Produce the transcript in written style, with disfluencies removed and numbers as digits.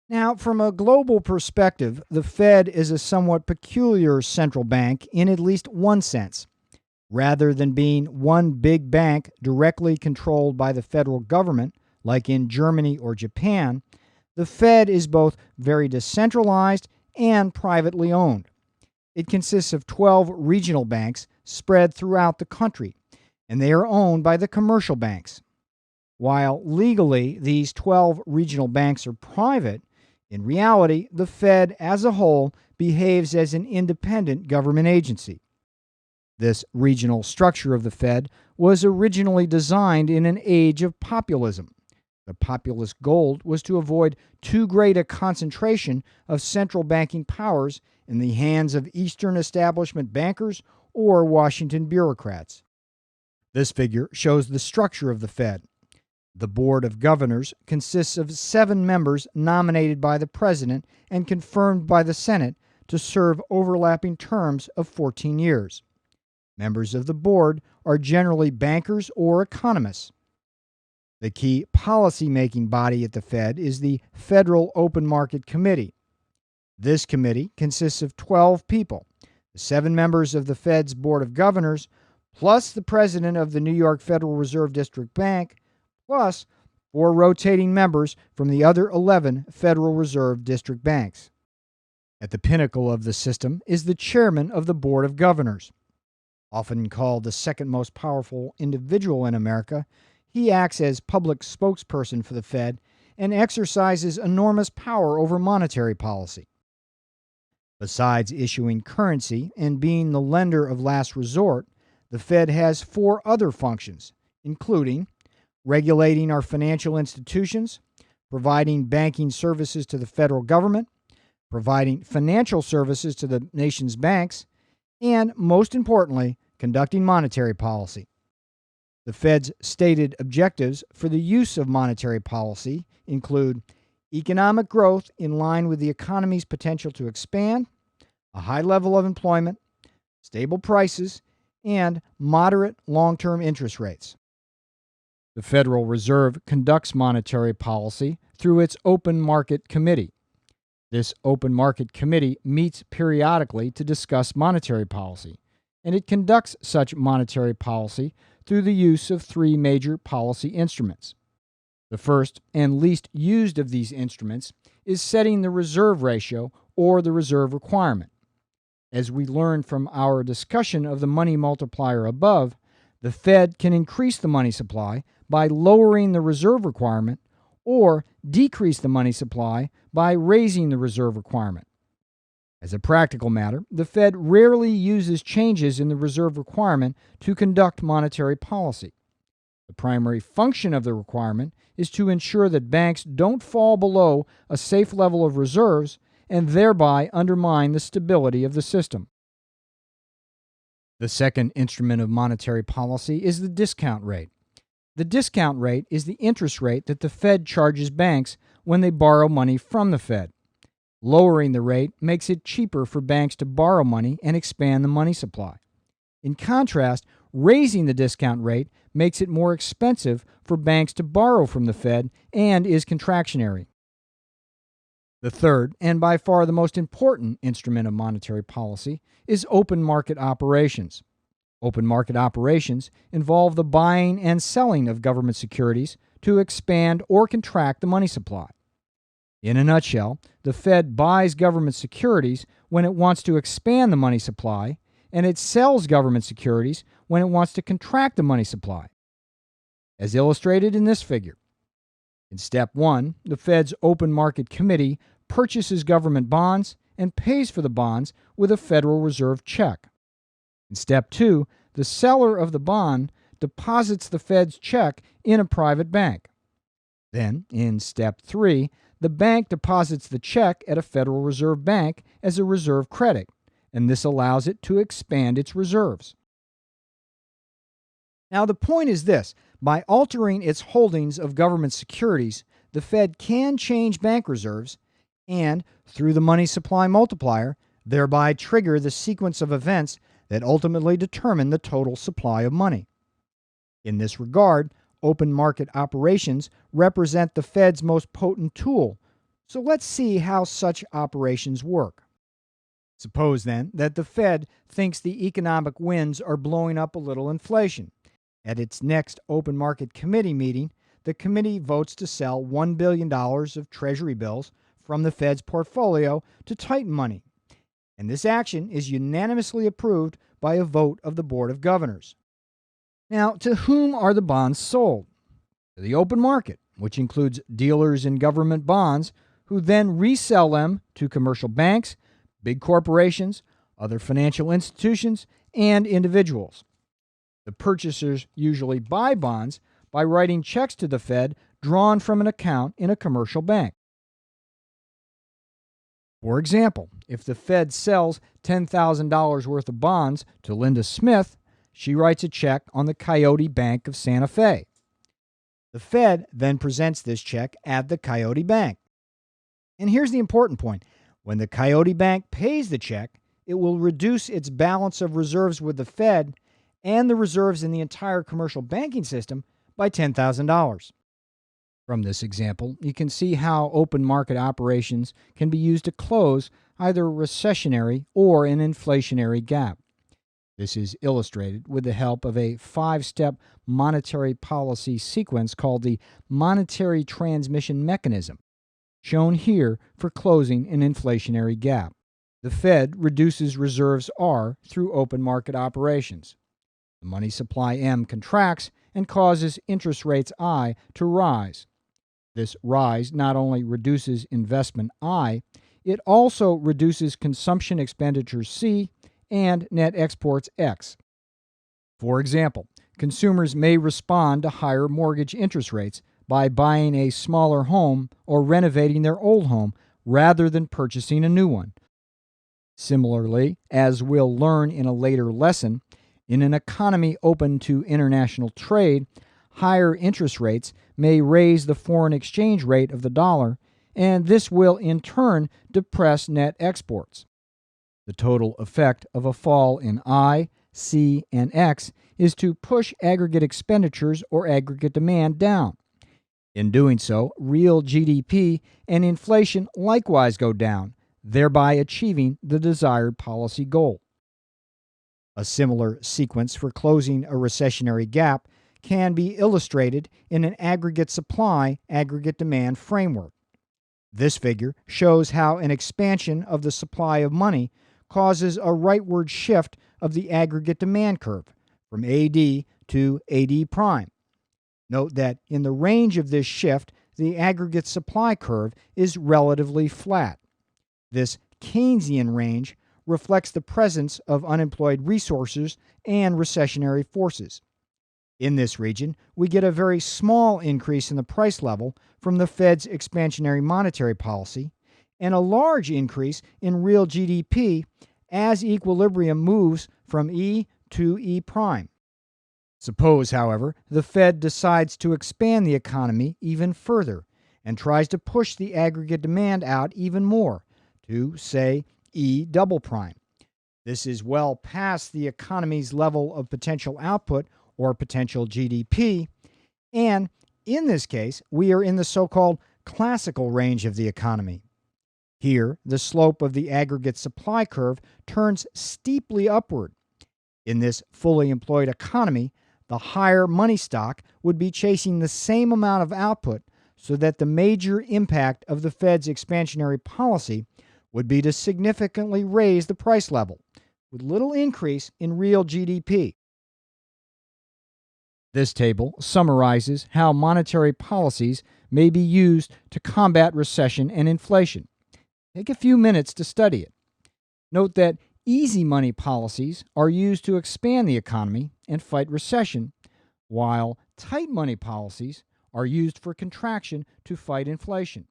Now, from a global perspective, the Fed is a somewhat peculiar central bank in at least one sense. Rather than being one big bank directly controlled by the federal government, like in Germany or Japan, the Fed is both very decentralized and privately owned. It consists of 12 regional banks spread throughout the country, and they are owned by the commercial banks. While legally these 12 regional banks are private, in reality, the Fed as a whole behaves as an independent government agency. This regional structure of the Fed was originally designed in an age of populism. The populist goal was to avoid too great a concentration of central banking powers in the hands of Eastern establishment bankers or Washington bureaucrats. This figure shows the structure of the Fed. The Board of Governors consists of 7 members nominated by the President and confirmed by the Senate to serve overlapping terms of 14 years. Members of the board are generally bankers or economists. The key policy-making body at the Fed is the Federal Open Market Committee. This committee consists of 12 people, the 7 members of the Fed's Board of Governors, plus the president of the New York Federal Reserve District Bank, plus 4 rotating members from the other 11 Federal Reserve District banks. At the pinnacle of the system is the chairman of the Board of Governors. Often called the second most powerful individual in America, he acts as public spokesperson for the Fed and exercises enormous power over monetary policy. Besides issuing currency and being the lender of last resort, the Fed has 4 other functions, including regulating our financial institutions, providing banking services to the federal government, providing financial services to the nation's banks, and, most importantly, conducting monetary policy. The Fed's stated objectives for the use of monetary policy include economic growth in line with the economy's potential to expand, a high level of employment, stable prices, and moderate long-term interest rates. The Federal Reserve conducts monetary policy through its Open Market Committee. This Open Market Committee meets periodically to discuss monetary policy, and it conducts such monetary policy through the use of 3 major policy instruments. The first and least used of these instruments is setting the reserve ratio or the reserve requirement. As we learned from our discussion of the money multiplier above, the Fed can increase the money supply by lowering the reserve requirement or decrease the money supply by raising the reserve requirement. As a practical matter, the Fed rarely uses changes in the reserve requirement to conduct monetary policy. The primary function of the requirement is to ensure that banks don't fall below a safe level of reserves and thereby undermine the stability of the system. The second instrument of monetary policy is the discount rate. The discount rate is the interest rate that the Fed charges banks when they borrow money from the Fed. Lowering the rate makes it cheaper for banks to borrow money and expand the money supply. In contrast, raising the discount rate makes it more expensive for banks to borrow from the Fed and is contractionary. The third, and by far the most important instrument of monetary policy, is open market operations. Open market operations involve the buying and selling of government securities to expand or contract the money supply. In a nutshell, the Fed buys government securities when it wants to expand the money supply, and it sells government securities when it wants to contract the money supply, as illustrated in this figure. In Step 1, the Fed's Open Market Committee purchases government bonds and pays for the bonds with a Federal Reserve check. In Step 2, the seller of the bond deposits the Fed's check in a private bank. Then, in Step 3, the bank deposits the check at a Federal Reserve bank as a reserve credit, and this allows it to expand its reserves. Now, the point is this: by altering its holdings of government securities, the Fed can change bank reserves and, through the money supply multiplier, thereby trigger the sequence of events that ultimately determine the total supply of money. In this regard, open market operations represent the Fed's most potent tool. So let's see how such operations work. Suppose then that the Fed thinks the economic winds are blowing up a little inflation. At its next open market committee meeting, the committee votes to sell $1 billion of Treasury bills from the Fed's portfolio to tighten money. And this action is unanimously approved by a vote of the Board of Governors. Now, to whom are the bonds sold? To the open market, which includes dealers in government bonds who then resell them to commercial banks, big corporations, other financial institutions, and individuals. The purchasers usually buy bonds by writing checks to the Fed drawn from an account in a commercial bank. For example, if the Fed sells $10,000 worth of bonds to Linda Smith, she writes a check on the Coyote Bank of Santa Fe. The Fed then presents this check at the Coyote Bank. And here's the important point. When the Coyote Bank pays the check, it will reduce its balance of reserves with the Fed and the reserves in the entire commercial banking system by $10,000. From this example, you can see how open market operations can be used to close either a recessionary or an inflationary gap. This is illustrated with the help of a 5-step monetary policy sequence called the monetary transmission mechanism, shown here for closing an inflationary gap. The Fed reduces reserves R through open market operations. The money supply M contracts and causes interest rates I to rise. This rise not only reduces investment I, it also reduces consumption expenditures C and net exports X. For example, consumers may respond to higher mortgage interest rates by buying a smaller home or renovating their old home rather than purchasing a new one. Similarly, as we'll learn in a later lesson, in an economy open to international trade, higher interest rates may raise the foreign exchange rate of the dollar, and this will in turn depress net exports. The total effect of a fall in I, C, and X is to push aggregate expenditures or aggregate demand down. In doing so, real GDP and inflation likewise go down, thereby achieving the desired policy goal. A similar sequence for closing a recessionary gap can be illustrated in an aggregate supply, aggregate demand framework. This figure shows how an expansion of the supply of money causes a rightward shift of the aggregate demand curve from AD to AD prime. Note that in the range of this shift, the aggregate supply curve is relatively flat. This Keynesian range reflects the presence of unemployed resources and recessionary forces. In this region, we get a very small increase in the price level from the Fed's expansionary monetary policy and a large increase in real GDP as equilibrium moves from E to E prime. Suppose, however, the Fed decides to expand the economy even further and tries to push the aggregate demand out even more to, say, E double prime. This is well past the economy's level of potential output or potential GDP, and in this case, we are in the so-called classical range of the economy. Here, the slope of the aggregate supply curve turns steeply upward. In this fully employed economy, the higher money stock would be chasing the same amount of output so that the major impact of the Fed's expansionary policy would be to significantly raise the price level, with little increase in real GDP. This table summarizes how monetary policies may be used to combat recession and inflation. Take a few minutes to study it. Note that easy money policies are used to expand the economy and fight recession, while tight money policies are used for contraction to fight inflation.